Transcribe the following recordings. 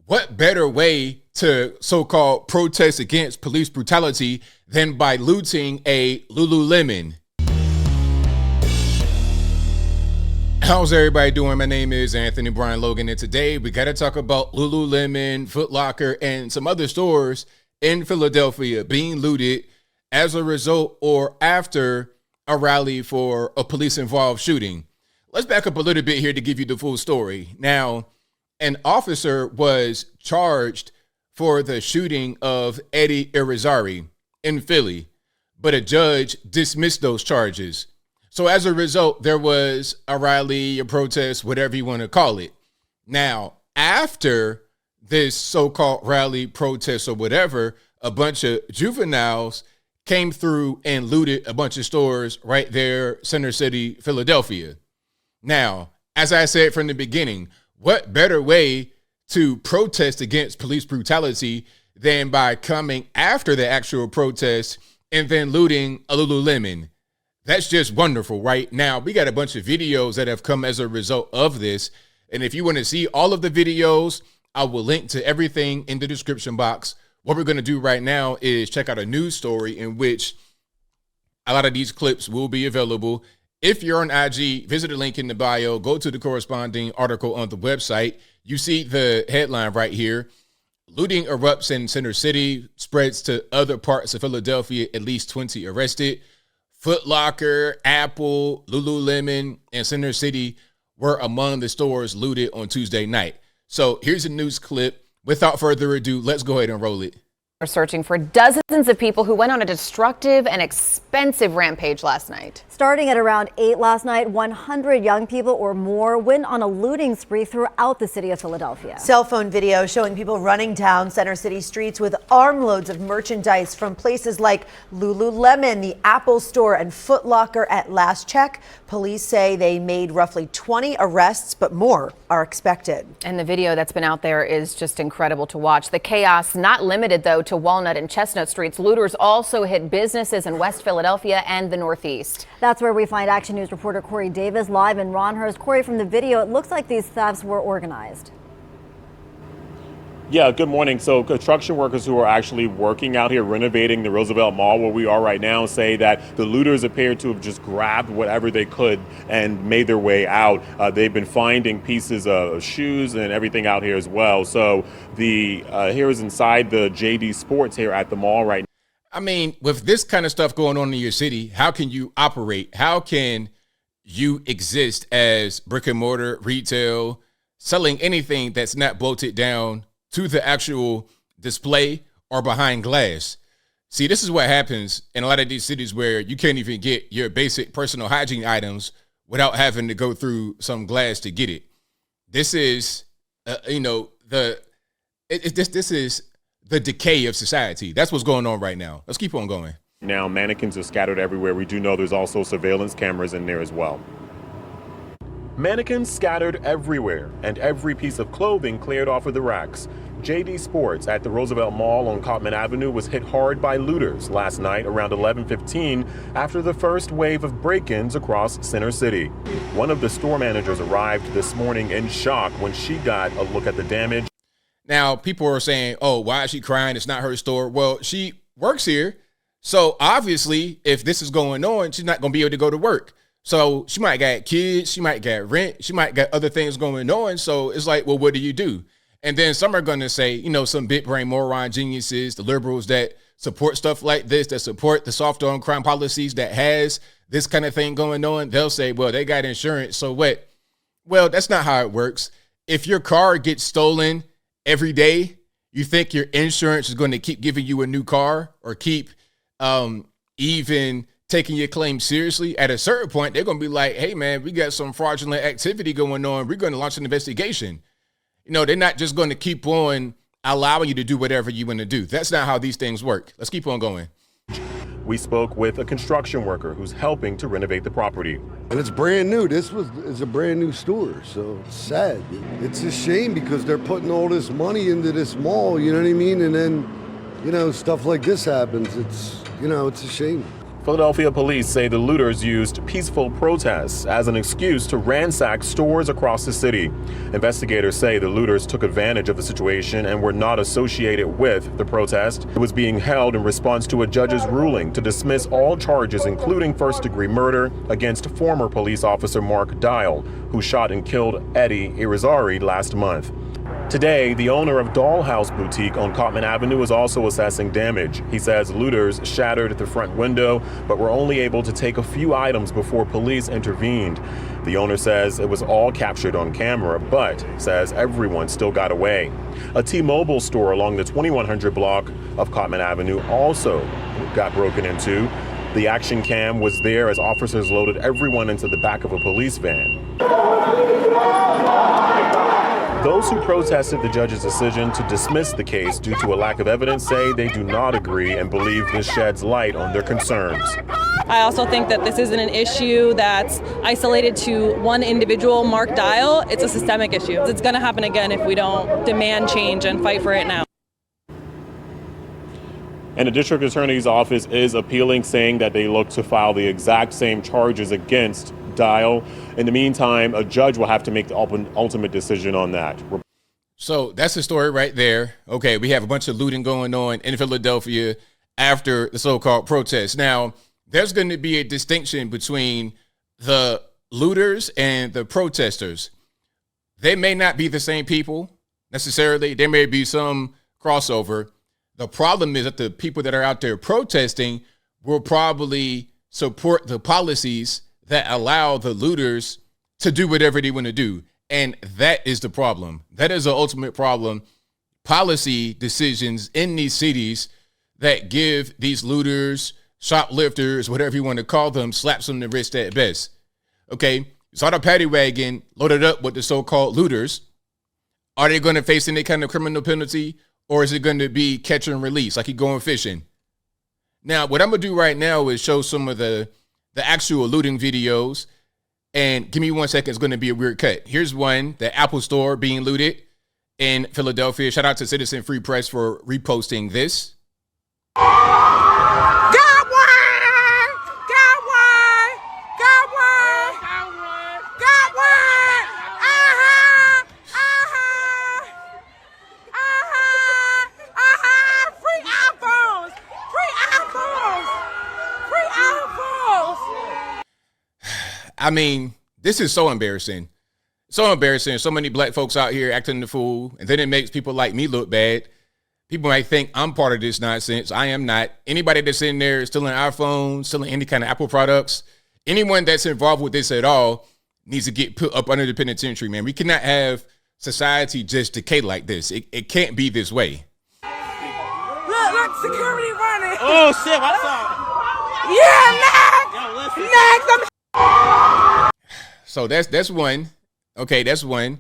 what better way to so-called protest against police brutality than by looting a Lululemon? How's everybody doing? My name is Anthony Brian Logan, and today we got to talk about Lululemon, Foot Locker, and some other stores in Philadelphia being looted as a result or after a rally for a police-involved shooting. Let's back up a little bit here to give you the full story. Now, an officer was charged for the shooting of Eddie Irizarry in Philly, but a judge dismissed those charges. So as a result, there was a rally, a protest, whatever you want to call it. Now, after this so-called rally, protest, or whatever, a bunch of juveniles came through and looted a bunch of stores right there, Center City, Philadelphia. Now, as I said from the beginning, what better way to protest against police brutality than by coming after the actual protest and then looting a Lululemon? That's just wonderful, right? Now, we got a bunch of videos that have come as a result of this. And if you want to see all of the videos, I will link to everything in the description box. What we're going to do right now is check out a news story in which a lot of these clips will be available. If you're on IG, visit the link in the bio, go to the corresponding article on the website. You see the headline right here. Looting erupts in Center City, spreads to other parts of Philadelphia, at least 20 arrested. Foot Locker, Apple, Lululemon, and Center City were among the stores looted on Tuesday night. So here's a news clip. Without further ado, let's go ahead and roll it. We're searching for dozens of people who went on a destructive and expensive rampage last night. Starting at around 8 last night, 100 young people or more went on a looting spree throughout the city of Philadelphia. Cell phone video showing people running down Center City streets with armloads of merchandise from places like Lululemon, the Apple Store, and Foot Locker. At last check, police say they made roughly 20 arrests, but more are expected. And the video that's been out there is just incredible to watch. The chaos not limited, though, to Walnut and Chestnut Streets. Looters also hit businesses in West Philadelphia and the Northeast. That's where we find Action News reporter Corey Davis live in Ronhurst. Corey, from the video, it looks like these thefts were organized. Yeah, good morning. So construction workers who are actually working out here renovating the Roosevelt Mall where we are right now say that the looters appear to have just grabbed whatever they could and made their way out. They've been finding pieces of shoes and everything out here as well. So the here is inside the JD Sports here at the mall right now. I mean, with this kind of stuff going on in your city, how can you operate? How can you exist as brick and mortar retail, selling anything that's not bolted down to the actual display or behind glass? See, this is what happens in a lot of these cities where you can't even get your basic personal hygiene items without having to go through some glass to get it. This is, this is the decay of society. That's what's going on right now. Let's keep on going. Now, mannequins are scattered everywhere. We do know there's also surveillance cameras in there as well. Mannequins scattered everywhere, and every piece of clothing cleared off of the racks. JD Sports at the Roosevelt Mall on Cotman Avenue was hit hard by looters last night around 11:15 after the first wave of break-ins across Center City. One of the store managers arrived this morning in shock when she got a look at the damage. Now, people are saying, oh, why is she crying? It's not her store. Well, she works here. So obviously, if this is going on, she's not going to be able to go to work. So she might got kids, she might got rent, she might got other things going on. So it's like, well, what do you do? And then some are going to say, some big brain moron geniuses, the liberals that support stuff like this, that support the soft on crime policies that has this kind of thing going on. They'll say, well, they got insurance. So what? Well, that's not how it works. If your car gets stolen every day, you think your insurance is going to keep giving you a new car or keep even taking your claim seriously? At a certain point, they're going to be like, hey, man, we got some fraudulent activity going on. We're going to launch an investigation. They're not just going to keep on allowing you to do whatever you want to do. That's not how these things work. Let's keep on going. We spoke with a construction worker who's helping to renovate the property. And it's brand new. This is a brand new store, so it's sad. It's a shame because they're putting all this money into this mall, you know what I mean? And then, stuff like this happens. It's a shame. Philadelphia police say the looters used peaceful protests as an excuse to ransack stores across the city. Investigators say the looters took advantage of the situation and were not associated with the protest. It was being held in response to a judge's ruling to dismiss all charges, including first-degree murder, against former police officer Mark Dial, who shot and killed Eddie Irizarry last month. Today, the owner of Dollhouse Boutique on Cotman Avenue is also assessing damage. He says looters shattered the front window, but were only able to take a few items before police intervened. The owner says it was all captured on camera, but says everyone still got away. A T-Mobile store along the 2100 block of Cotman Avenue also got broken into. The action cam was there as officers loaded everyone into the back of a police van. Those who protested the judge's decision to dismiss the case due to a lack of evidence say they do not agree and believe this sheds light on their concerns. I also think that this isn't an issue that's isolated to one individual, Mark Dial. It's a systemic issue. It's going to happen again if we don't demand change and fight for it now. And the district attorney's office is appealing, saying that they look to file the exact same charges against Dial. In the meantime, a judge will have to make the ultimate decision on that. So that's the story right there. Okay, we have a bunch of looting going on in Philadelphia after the so-called protests. Now, there's going to be a distinction between the looters and the protesters. They may not be the same people necessarily. There may be some crossover. The problem is that the people that are out there protesting will probably support the policies that allow the looters to do whatever they want to do. And that is the problem. That is the ultimate problem. Policy decisions in these cities that give these looters, shoplifters, whatever you want to call them, slaps on the wrist at best. Okay, saw the paddy wagon loaded up with the so-called looters. Are they going to face any kind of criminal penalty, or is it going to be catch and release like you're going fishing? Now, what I'm going to do right now is show some of the actual looting videos. And give me 1 second, it's going to be a weird cut. Here's one, the Apple Store being looted in Philadelphia. Shout out to Citizen Free Press for reposting this. I mean, this is so embarrassing. So embarrassing. So many black folks out here acting the fool. And then it makes people like me look bad. People might think I'm part of this nonsense. I am not. Anybody that's in there stealing iPhones, stealing any kind of Apple products, anyone that's involved with this at all needs to get put up under the penitentiary, man. We cannot have society just decay like this. It can't be this way. Look, security running. Oh, shit, what's up? Yeah, next. So that's one. Okay, that's one.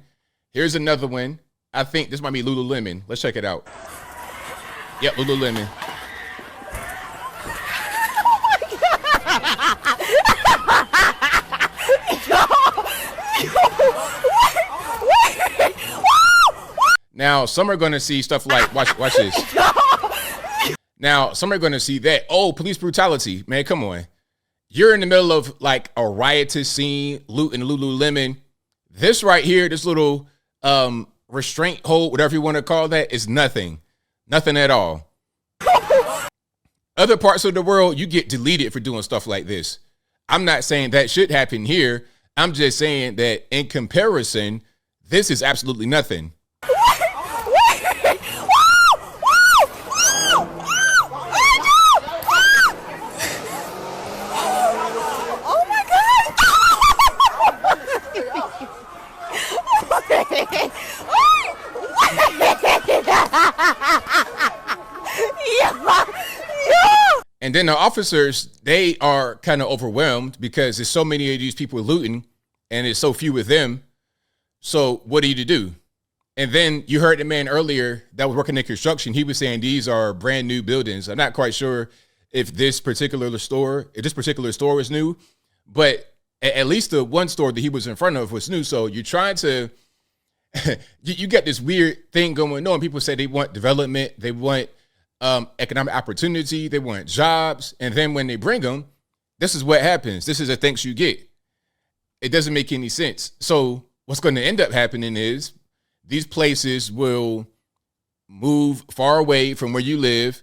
Here's another one. I think this might be Lululemon. Let's check it out. Yep, Lululemon. Now, some are going to see stuff like, watch this. Now, some are going to see that. Oh, police brutality. Man, come on. You're in the middle of like a riotous scene, looting Lululemon. This right here, this little restraint hold, whatever you want to call that, is nothing. Nothing at all. Other parts of the world, you get deleted for doing stuff like this. I'm not saying that should happen here. I'm just saying that in comparison, this is absolutely nothing. And then the officers, they are kind of overwhelmed because there's so many of these people looting and there's so few of them. So what are you to do? And then you heard the man earlier that was working in construction. He was saying these are brand new buildings. I'm not quite sure if this particular store was new, but at least the one store that he was in front of was new. So you're trying to, you got this weird thing going on. People say they want development. They want economic opportunity. They want jobs. And then when they bring them, This is what happens. This is the thanks you get. It doesn't make any sense. So what's going to end up happening is these places will move far away from where you live.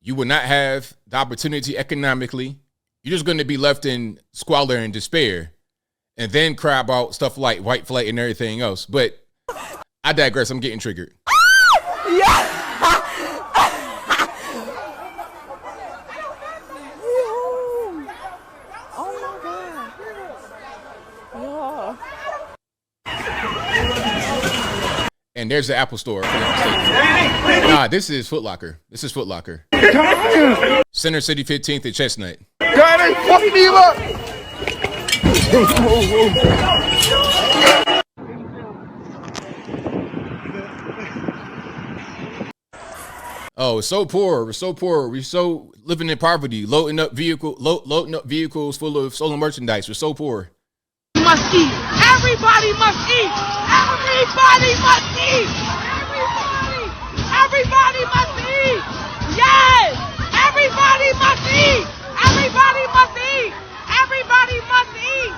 You will not have the opportunity economically. You're just going to be left in squalor and despair, and then cry about stuff like white flight and everything else. But I digress. I'm getting triggered. And there's the Apple Store. Nah, this is Foot Locker. This is Foot Locker. Center City 15th and Chestnut. Oh, it's so poor. We're so poor. We're so living in poverty, loading up vehicles full of stolen merchandise. We're so poor. Must eat. Everybody must eat. Everybody must eat. Everybody must eat. Yes. Everybody must eat. Everybody must eat. Everybody must eat.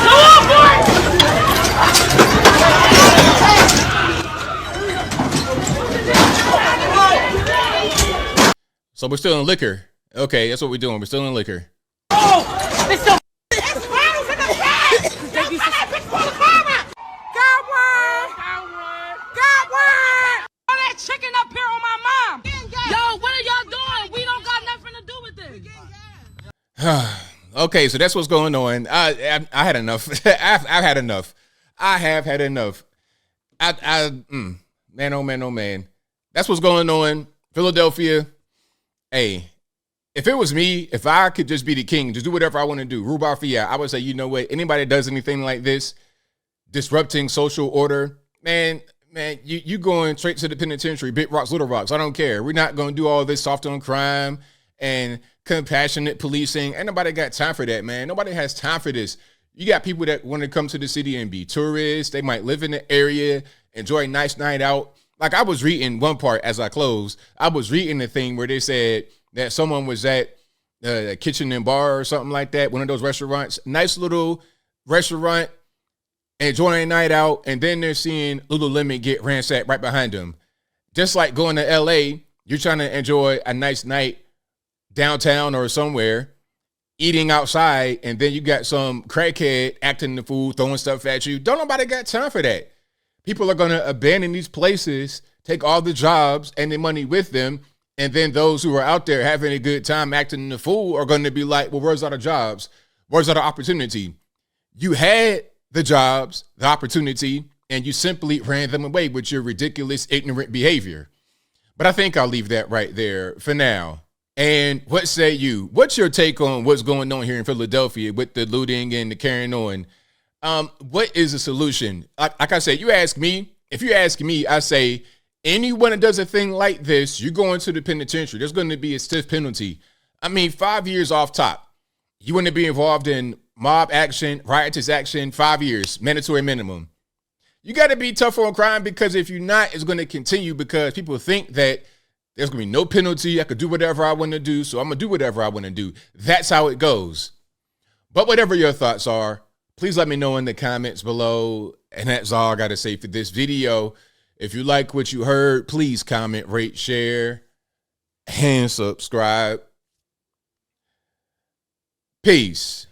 Go on, boy. So we're still in liquor. Okay, that's what we're doing. We're still in liquor. Oh, it's so. It's bottles in the back. Don't put that bitch full of karma. Got one. Got one. All that chicken up here on my mom. Yo, what are y'all doing? We don't got nothing to do with this. Okay, so that's what's going on. I had enough. I've had enough. I have had enough. Man, oh man, oh man. That's what's going on. Philadelphia. Hey, if it was me, if I could just be the king, just do whatever I want to do, Rhubarb Fiat, I would say, you know what? Anybody that does anything like this, disrupting social order, man, you going straight to the penitentiary, big rocks, little rocks. I don't care. We're not going to do all this soft on crime and compassionate policing. Ain't nobody got time for that, man. Nobody has time for this. You got people that want to come to the city and be tourists. They might live in the area, enjoy a nice night out. Like I was reading one part as I closed. I was reading the thing where they said that someone was at a kitchen and bar or something like that, one of those restaurants, nice little restaurant, enjoying a night out, and then they're seeing Lululemon get ransacked right behind them. Just like going to LA, you're trying to enjoy a nice night downtown or somewhere, eating outside, and then you got some crackhead acting the fool, throwing stuff at you. Don't nobody got time for that. People are going to abandon these places, take all the jobs and the money with them, and then those who are out there having a good time acting the fool are going to be like, well, where's all the jobs? Where's all the opportunity? You had the jobs, the opportunity, and you simply ran them away with your ridiculous, ignorant behavior. But I think I'll leave that right there for now. And what say you? What's your take on what's going on here in Philadelphia with the looting and the carrying on? What is the solution? Like I said, you ask me. If you ask me, I say anyone that does a thing like this, you're going to the penitentiary. There's going to be a stiff penalty. I mean, 5 years off top. You want to be involved in mob action, riotous action, 5 years, mandatory minimum. You got to be tough on crime, because if you're not, it's going to continue, because people think that there's going to be no penalty. I could do whatever I want to do, so I'm going to do whatever I want to do. That's how it goes. But whatever your thoughts are, please let me know in the comments below. And that's all I got to say for this video. If you like what you heard, please comment, rate, share, and subscribe. Peace.